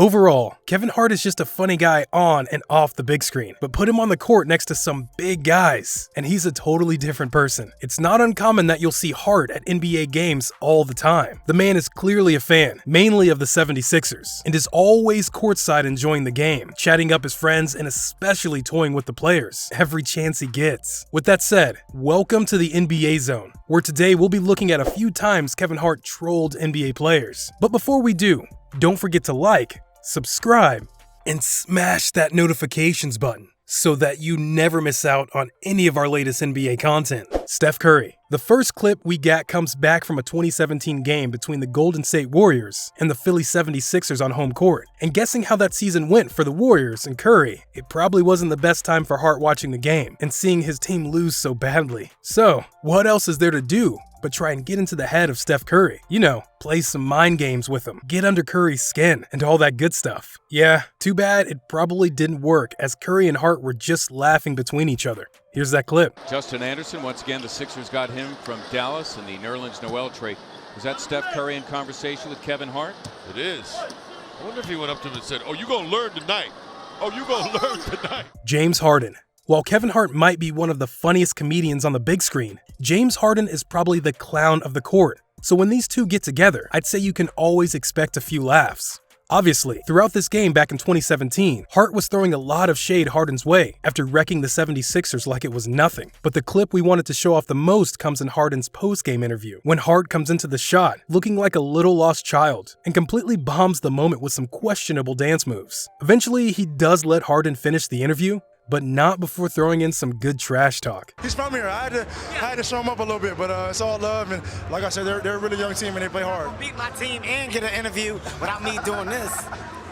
Overall, Kevin Hart is just a funny guy on and off the big screen, but put him on the court next to some big guys, and he's a totally different person. It's not uncommon that you'll see Hart at NBA games all the time. The man is clearly a fan, mainly of the 76ers, and is always courtside enjoying the game, chatting up his friends, and especially toying with the players every chance he gets. With that said, welcome to the NBA Zone, where today we'll be looking at a few times Kevin Hart trolled NBA players. But before we do, don't forget to like, subscribe, and smash that notifications button so that you never miss out on any of our latest NBA content. Steph Curry. The first clip we got comes back from a 2017 game between the Golden State Warriors and the Philly 76ers on home court. And guessing how that season went for the Warriors and Curry, it probably wasn't the best time for Hart watching the game and seeing his team lose so badly. So, what else is there to do but try and get into the head of Steph Curry? You know, play some mind games with him, get under Curry's skin, and all that good stuff. Yeah, too bad it probably didn't work, as Curry and Hart were just laughing between each other. Here's that clip. Justin Anderson, once again, the Sixers got him from Dallas in the Nerlens Noel trade. Was that Steph Curry in conversation with Kevin Hart? It is. I wonder if he went up to him and said, "Oh, you gonna learn tonight. Oh, you gonna learn tonight." James Harden. While Kevin Hart might be one of the funniest comedians on the big screen, James Harden is probably the clown of the court. So when these two get together, I'd say you can always expect a few laughs. Obviously, throughout this game back in 2017, Hart was throwing a lot of shade Harden's way after wrecking the 76ers like it was nothing. But the clip we wanted to show off the most comes in Harden's post-game interview, when Hart comes into the shot looking like a little lost child and completely bombs the moment with some questionable dance moves. Eventually, he does let Harden finish the interview, but not before throwing in some good trash talk. He's from here. I had to show him up a little bit, but it's all love. And like I said, they're a really young team and they play hard. Beat my team and get an interview without me doing this.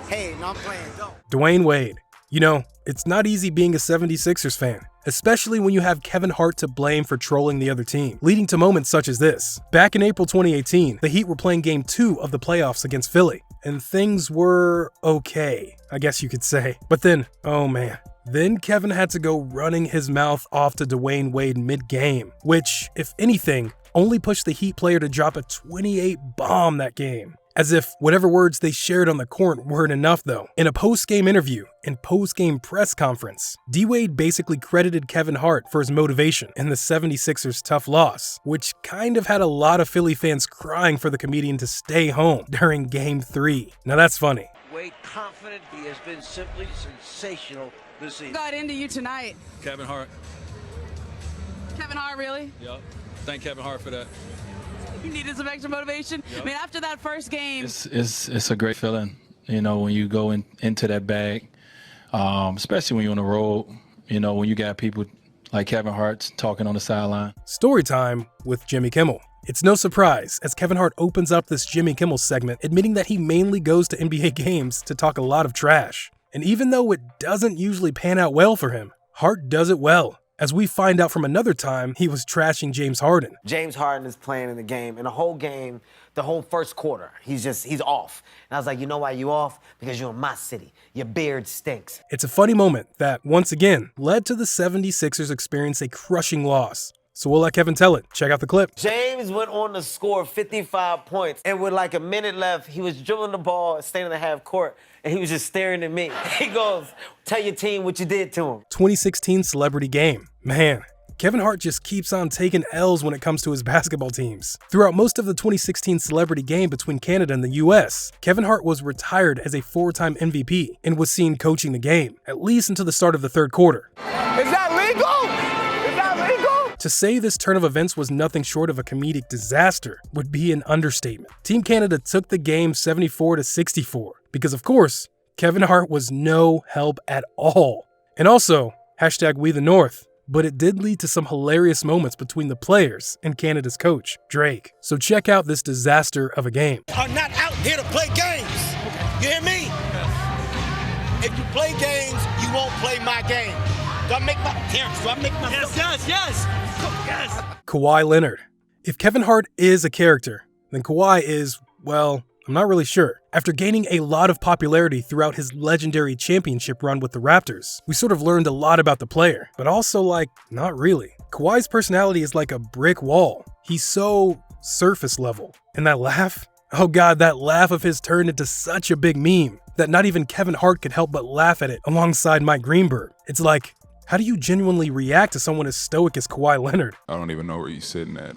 Hey, no, I'm playing. Go. Dwayne Wade. You know, it's not easy being a 76ers fan, especially when you have Kevin Hart to blame for trolling the other team, leading to moments such as this. Back in April 2018, the Heat were playing Game 2 of the playoffs against Philly, and things were okay, I guess you could say. But then, oh man. Then Kevin had to go running his mouth off to Dwayne Wade mid-game, which, if anything, only pushed the Heat player to drop a 28 bomb that game. As if whatever words they shared on the court weren't enough though. In a post-game interview and post-game press conference, D-Wade basically credited Kevin Hart for his motivation in the 76ers' tough loss, which kind of had a lot of Philly fans crying for the comedian to stay home during Game 3. Now that's funny. Wade confident, he has been simply sensational this season. Got into you tonight. Kevin Hart. Kevin Hart, really? Yep. Thank Kevin Hart for that. You needed some extra motivation? Yep. I mean, after that first game. It's a great feeling, you know, when you go into that bag, especially when you're on the road, you know, when you got people like Kevin Hart talking on the sideline. Story time with Jimmy Kimmel. It's no surprise, as Kevin Hart opens up this Jimmy Kimmel segment admitting that he mainly goes to NBA games to talk a lot of trash. And even though it doesn't usually pan out well for him, Hart does it well, as we find out from another time he was trashing James Harden. James Harden is playing in the game, and the whole game, the whole first quarter, he's off. And I was like, you know why you off? Because you're in my city. Your beard stinks. It's a funny moment that, once again, led to the 76ers experience a crushing loss. So we'll let Kevin tell it. Check out the clip. James went on to score 55 points, and with like a minute left, he was dribbling the ball, staying in the half court, and he was just staring at me. He goes, "Tell your team what you did to him." 2016 Celebrity Game. Man, Kevin Hart just keeps on taking L's when it comes to his basketball teams. Throughout most of the 2016 Celebrity Game between Canada and the US, Kevin Hart was retired as a 4-time MVP and was seen coaching the game, at least until the start of the third quarter. Is that legal? Is that legal? To say this turn of events was nothing short of a comedic disaster would be an understatement. Team Canada took the game 74-64 because, of course, Kevin Hart was no help at all. And also, #WeTheNorth. But it did lead to some hilarious moments between the players and Canada's coach, Drake. So check out this disaster of a game. Are not out here to play games. You hear me? If you play games, you won't play my game. Do I make my appearance? Do I make my... Yes. Kawhi Leonard. If Kevin Hart is a character, then Kawhi is, well, I'm not really sure. After gaining a lot of popularity throughout his legendary championship run with the Raptors, we sort of learned a lot about the player, but also not really. Kawhi's personality is like a brick wall. He's so surface level. And that laugh? Oh god, that laugh of his turned into such a big meme that not even Kevin Hart could help but laugh at it alongside Mike Greenberg. It's like, how do you genuinely react to someone as stoic as Kawhi Leonard? I don't even know where you're sitting at.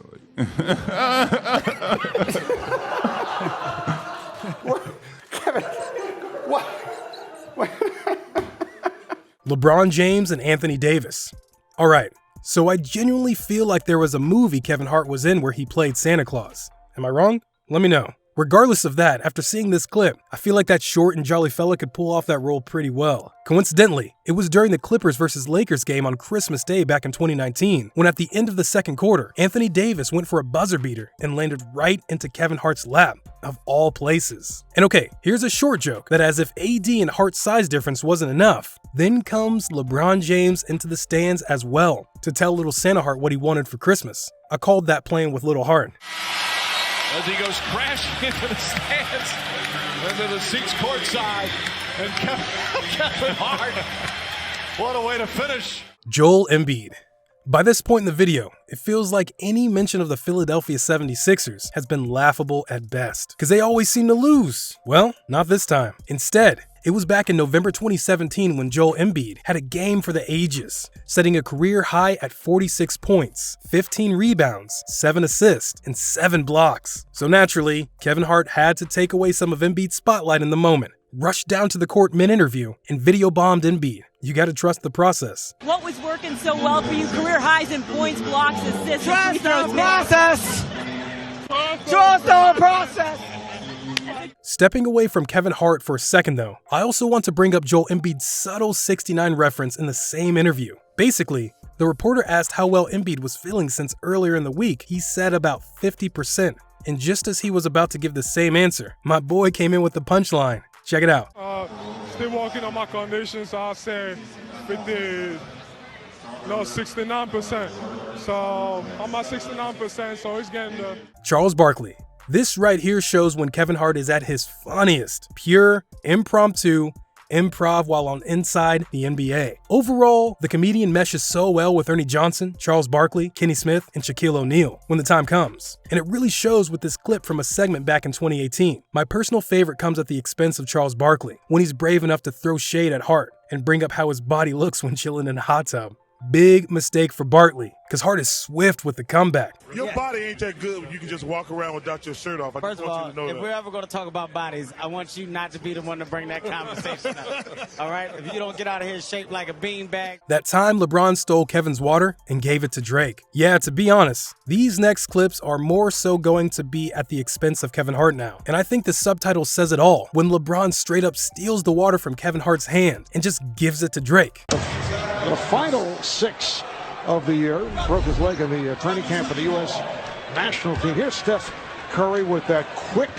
Kevin, what? LeBron James and Anthony Davis. Alright, so I genuinely feel like there was a movie Kevin Hart was in where he played Santa Claus. Am I wrong? Let me know. Regardless of that, after seeing this clip, I feel like that short and jolly fella could pull off that role pretty well. Coincidentally, it was during the Clippers vs. Lakers game on Christmas Day back in 2019, when at the end of the second quarter, Anthony Davis went for a buzzer beater and landed right into Kevin Hart's lap, of all places. And okay, here's a short joke that as if AD and Hart's size difference wasn't enough, then comes LeBron James into the stands as well to tell little Santa Hart what he wanted for Christmas. I called that playing with little Hart. As he goes crashing into the stands, into the seats courtside, and Kevin Hart. What a way to finish. Joel Embiid. By this point in the video, it feels like any mention of the Philadelphia 76ers has been laughable at best, because they always seem to lose. Well, not this time. Instead, it was back in November 2017 when Joel Embiid had a game for the ages, setting a career high at 46 points, 15 rebounds, 7 assists, and 7 blocks. So naturally, Kevin Hart had to take away some of Embiid's spotlight in the moment, rushed down to the court mid-interview, and video bombed Embiid. You gotta trust the process. What was working so well for you? Career highs in points, blocks, assists. Trust the process. Trust the process. Stepping away from Kevin Hart for a second though, I also want to bring up Joel Embiid's subtle 69 reference in the same interview. Basically, the reporter asked how well Embiid was feeling since earlier in the week he said about 50%. And just as he was about to give the same answer, my boy came in with the punchline. Check it out. Still working on my condition, so I'll say 69%. So I'm at 69%, so he's getting the... Charles Barkley. This right here shows when Kevin Hart is at his funniest, pure, impromptu, improv while on Inside the NBA. Overall, the comedian meshes so well with Ernie Johnson, Charles Barkley, Kenny Smith, and Shaquille O'Neal when the time comes. And it really shows with this clip from a segment back in 2018. My personal favorite comes at the expense of Charles Barkley, when he's brave enough to throw shade at Hart and bring up how his body looks when chilling in a hot tub. Big mistake for Barkley, because Hart is swift with the comeback. Your body ain't that good when you can just walk around without your shirt off. First of all, if we're ever going to talk about bodies, I want you not to be the one to bring that conversation up. All right? If you don't get out of here shaped like a beanbag. That time LeBron stole Kevin's water and gave it to Drake. Yeah, to be honest, these next clips are more so going to be at the expense of Kevin Hart now. And I think the subtitle says it all when LeBron straight up steals the water from Kevin Hart's hand and just gives it to Drake. The final 6 of the year, broke his leg in the training camp for the U.S. national team. Here's Steph Curry with that quick.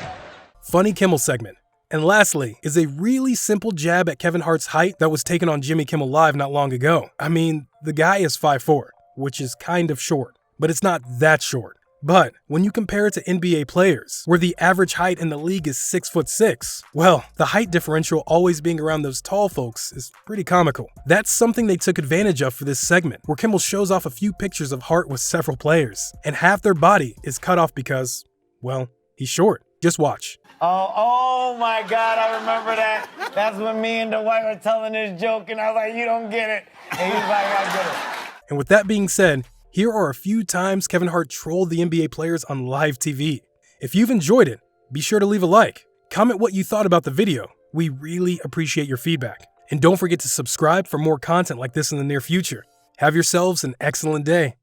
Funny Kimmel segment. And lastly, is a really simple jab at Kevin Hart's height that was taken on Jimmy Kimmel Live not long ago. I mean, the guy is 5'4", which is kind of short, but it's not that short. But when you compare it to NBA players, where the average height in the league is 6'6", well, the height differential always being around those tall folks is pretty comical. That's something they took advantage of for this segment, where Kimmel shows off a few pictures of Hart with several players, and half their body is cut off because, well, he's short. Just watch. Oh my God, I remember that. That's when me and Dwight were telling this joke, and I was like, you don't get it. And he's like, I get it. And with that being said, here are a few times Kevin Hart trolled the NBA players on live TV. If you've enjoyed it, be sure to leave a like. Comment what you thought about the video. We really appreciate your feedback. And don't forget to subscribe for more content like this in the near future. Have yourselves an excellent day.